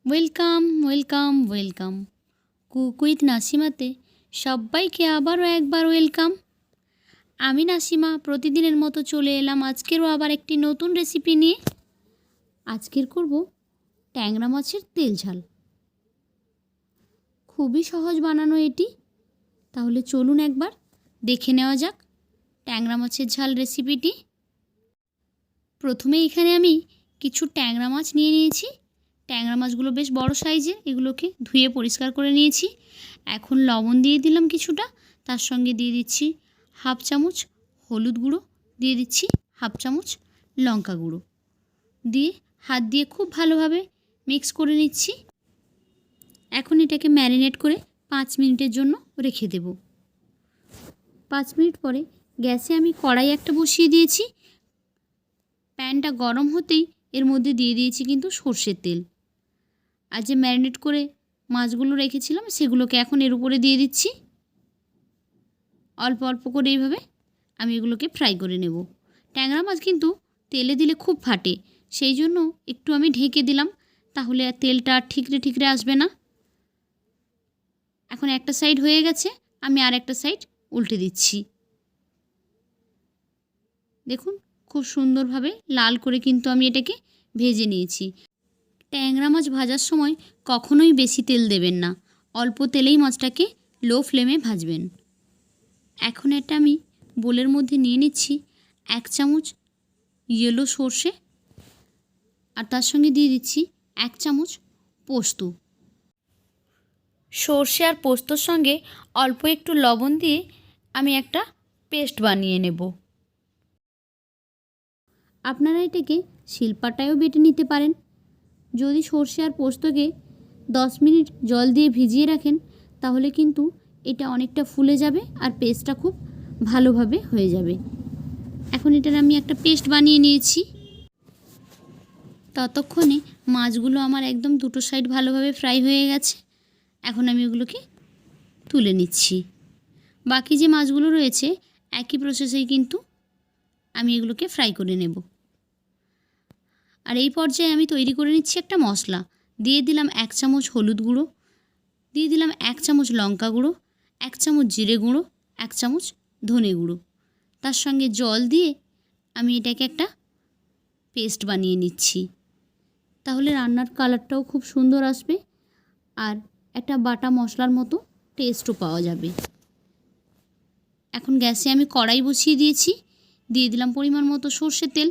Welcome, welcome, welcome. Cook with নাসিমাতে সব্বাইকে আবারও একবার ওয়েলকাম। আমি নাসিমা প্রতিদিনের মতো চলে এলাম আজকেরও আবার একটি নতুন রেসিপি নিয়ে। আজকের করব ট্যাংরা মাছের তেল ঝাল। খুবই সহজ বানানো এটি। তাহলে চলুন একবার দেখে নেওয়া যাক ট্যাংরা মাছের ঝাল রেসিপিটি। প্রথমে এখানে আমি কিছু ট্যাংরা মাছ নিয়ে নিয়েছি। ট্যাংরা মাছগুলো বেশ বড় সাইজের, এগুলোকে ধুয়ে পরিষ্কার করে নিয়েছি। এখন লবণ দিয়ে দিলাম কিছুটা, তার সঙ্গে দিয়ে দিচ্ছি হাফ চামচ হলুদ গুঁড়ো, দিয়ে দিচ্ছি হাফ চামচ লঙ্কা গুঁড়ো, দিয়ে হাত দিয়ে খুব ভালোভাবে মিক্স করে নিচ্ছি। এখন এটাকে ম্যারিনেট করে 5 মিনিটের জন্য রেখে দেব। 5 মিনিট পরে গ্যাসে আমি কড়াই একটা বসিয়ে দিয়েছি। প্যানটা গরম হতেই এর মধ্যে দিয়ে দিয়েছি কিন্তু সর্ষের তেল। আর যে ম্যারিনেট করে মাছগুলো রেখেছিলাম সেগুলোকে এখন এর উপরে দিয়ে দিচ্ছি। অল্প অল্প করে এইভাবে আমি এগুলোকে ফ্রাই করে নেব। ট্যাংরা মাছ কিন্তু তেলে দিলে খুব ফাটে, সেই জন্য একটু আমি ঢেকে দিলাম, তাহলে আর তেলটা ঠিকরে ঠিকরে আসবে না। এখন একটা সাইড হয়ে গেছে, আমি আর একটা সাইড উল্টে দিচ্ছি। দেখুন খুব সুন্দরভাবে লাল করে কিন্তু আমি এটাকে ভেজে নিয়েছি। ট্যাংরা মাছ ভাজার সময় কখনোই বেশি তেল দেবেন না, অল্প তেলেই মাছটাকে লো ফ্লেমে ভাজবেন। এখন এটা আমি বোলের মধ্যে নিয়ে নিচ্ছি 1 চামচ ইয়েলো সর্ষে, আর তার সঙ্গে দিয়ে দিচ্ছি 1 চামচ পোস্ত। সর্ষে আর পোস্তর সঙ্গে অল্প একটু লবণ দিয়ে আমি একটা পেস্ট বানিয়ে নেব। আপনারা এটাকে শিলপাটায়ও বেটে নিতে পারেন। যদি সর্ষে আর পোস্তকে 10 মিনিট জল দিয়ে ভিজিয়ে রাখেন তাহলে কিন্তু এটা অনেকটা ফুলে যাবে আর পেস্টটা খুব ভালোভাবে হয়ে যাবে। এখন এটার আমি একটা পেস্ট বানিয়ে নিয়েছি। ততক্ষণে মাছগুলো আমার একদম দুটো সাইড ভালোভাবে ফ্রাই হয়ে গেছে। এখন আমি ওগুলোকে তুলে নিচ্ছি। বাকি যে মাছগুলো রয়েছে একই প্রসেসেই কিন্তু আমি এগুলোকে ফ্রাই করে নেব। আর এই পর্যায়ে আমি তৈরি করে নিচ্ছি একটা মশলা। দিয়ে দিলাম 1 চামচ হলুদ গুঁড়ো, দিয়ে দিলাম 1 চামচ লঙ্কা গুঁড়ো, 1 চামচ জিরে গুঁড়ো, 1 চামচ ধনে গুঁড়ো। তার সঙ্গে জল দিয়ে আমি এটাকে একটা পেস্ট বানিয়ে নিচ্ছি। তাহলে রান্নার কালারটাও খুব সুন্দর আসবে আর একটা বাটা মশলার মতো টেস্টও পাওয়া যাবে। এখন গ্যাসে আমি কড়াই বসিয়ে দিয়েছি, দিয়ে দিলাম পরিমাণ মতো সর্ষের তেল,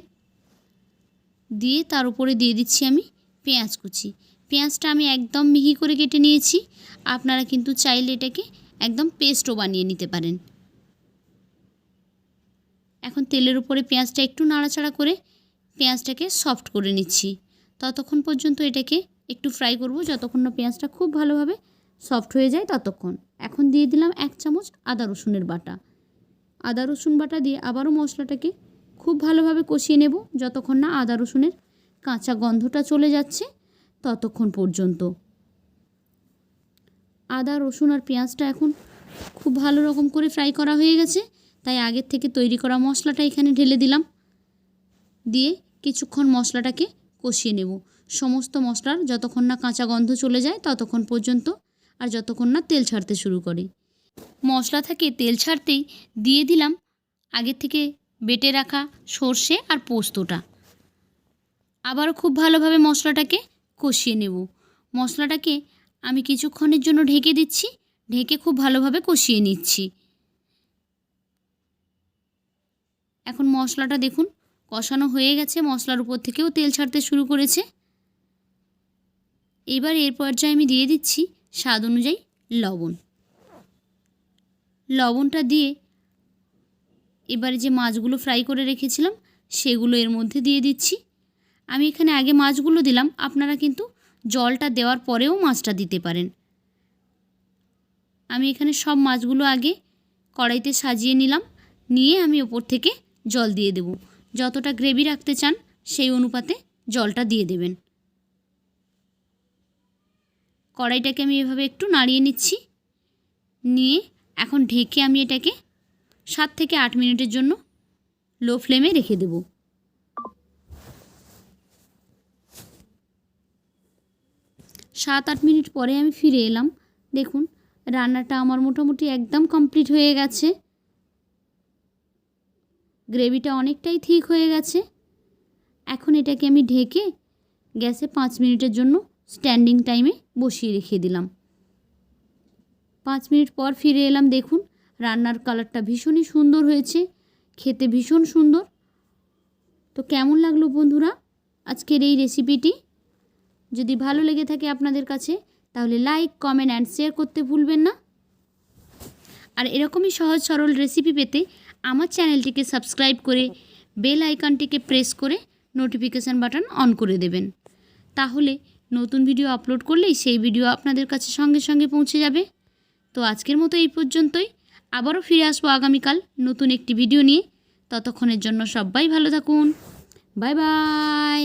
দিয়ে তার উপরে দিয়ে দিচ্ছি আমি পেঁয়াজ কুচি। পেঁয়াজটা আমি একদম মিহি করে কেটে নিয়েছি। আপনারা কিন্তু চাইলে এটাকে একদম পেস্টও বানিয়ে নিতে পারেন। এখন তেলের উপরে পেঁয়াজটা একটু নাড়াচাড়া করে পেঁয়াজটাকে সফট করে নিচ্ছি। ততক্ষণ পর্যন্ত এটাকে একটু ফ্রাই করব, যতক্ষণ না পেঁয়াজটা খুব ভালোভাবে সফট হয়ে যায় ততক্ষণ। এখন দিয়ে দিলাম 1 চামচ আদা রসুনের বাটা। আদা রসুন বাটা দিয়ে আবারও মশলাটাকে খুব ভালোভাবে কষিয়ে নেব, যতক্ষণ না আদা রসুনের কাঁচা গন্ধটা চলে যাচ্ছে ততক্ষণ পর্যন্ত। আদা রসুন আর পেঁয়াজটা এখন খুব ভালো রকম করে ফ্রাই করা হয়ে গেছে, তাই আগের থেকে তৈরি করা মশলাটা এখানে ঢেলে দিলাম। দিয়ে কিছুক্ষণ মশলাটাকে কষিয়ে নেব, সমস্ত মশলার যতক্ষণ না কাঁচা গন্ধ চলে যায় ততক্ষণ পর্যন্ত, আর যতক্ষণ না তেল ছাড়তে শুরু করে। মশলা থেকে তেল ছাড়তেই দিয়ে দিলাম আগের থেকে বেটে রাখা সর্ষে আর পোস্তটা। আবারও খুব ভালোভাবে মশলাটাকে কষিয়ে নেব। মশলাটাকে আমি কিছুক্ষণের জন্য ঢেকে দিচ্ছি, ঢেকে খুব ভালোভাবে কষিয়ে নিচ্ছি। এখন মশলাটা দেখুন কষানো হয়ে গেছে, মশলার উপর থেকেও তেল ছাড়তে শুরু করেছে। এবার এর পর্যায়ে আমি দিয়ে দিচ্ছি স্বাদ অনুযায়ী লবণ। লবণটা দিয়ে এবারে যে মাছগুলো ফ্রাই করে রেখেছিলাম সেগুলো এর মধ্যে দিয়ে দিচ্ছি। আমি এখানে আগে মাছগুলো দিলাম, আপনারা কিন্তু জলটা দেওয়ার পরেও মাছটা দিতে পারেন। আমি এখানে সব মাছগুলো আগে কড়াইতে সাজিয়ে নিলাম, নিয়ে আমি ওপর থেকে জল দিয়ে দেব। যতটা গ্রেভি রাখতে চান সেই অনুপাতে জলটা দিয়ে দেবেন। কড়াইটাকে আমি এভাবে একটু নাড়িয়ে নিচ্ছি, নিয়ে এখন ঢেকে আমি এটাকে 7 থেকে 8 মিনিটের জন্য লো ফ্লেমে রেখে দেব। 7-8 মিনিট পরে আমি ফিরে এলাম। দেখুন রান্নাটা আমার মোটামুটি একদম কমপ্লিট হয়ে গেছে। গ্রেভিটা অনেকটাই ঠিক হয়ে গেছে। এখন এটাকে আমি ঢেকে গ্যাসে 5 মিনিটের জন্য স্ট্যান্ডিং টাইমে বসিয়ে রেখে দিলাম। 5 মিনিট পর ফিরে এলাম। দেখুন রান্নার কালারটা ভীষণই সুন্দর হয়েছে, খেতে ভীষণ সুন্দর। তো কেমন লাগলো বন্ধুরা আজকের এই রেসিপিটি? যদি ভালো লেগে থাকে আপনাদের কাছে তাহলে লাইক, কমেন্ট অ্যান্ড শেয়ার করতে ভুলবেন না। আর এরকমই সহজ সরল রেসিপি পেতে আমার চ্যানেলটিকে সাবস্ক্রাইব করে বেল আইকনটিকে প্রেস করে নোটিফিকেশান বাটন অন করে দেবেন। তাহলে নতুন ভিডিও আপলোড করলেই সেই ভিডিও আপনাদের কাছে সঙ্গে সঙ্গে পৌঁছে যাবে। তো আজকের মতো এই পর্যন্তই। আবারও ফিরে আসবো আগামীকাল নতুন একটি ভিডিও নিয়ে। ততক্ষণের জন্য সবাই ভালো থাকুন। Bye bye.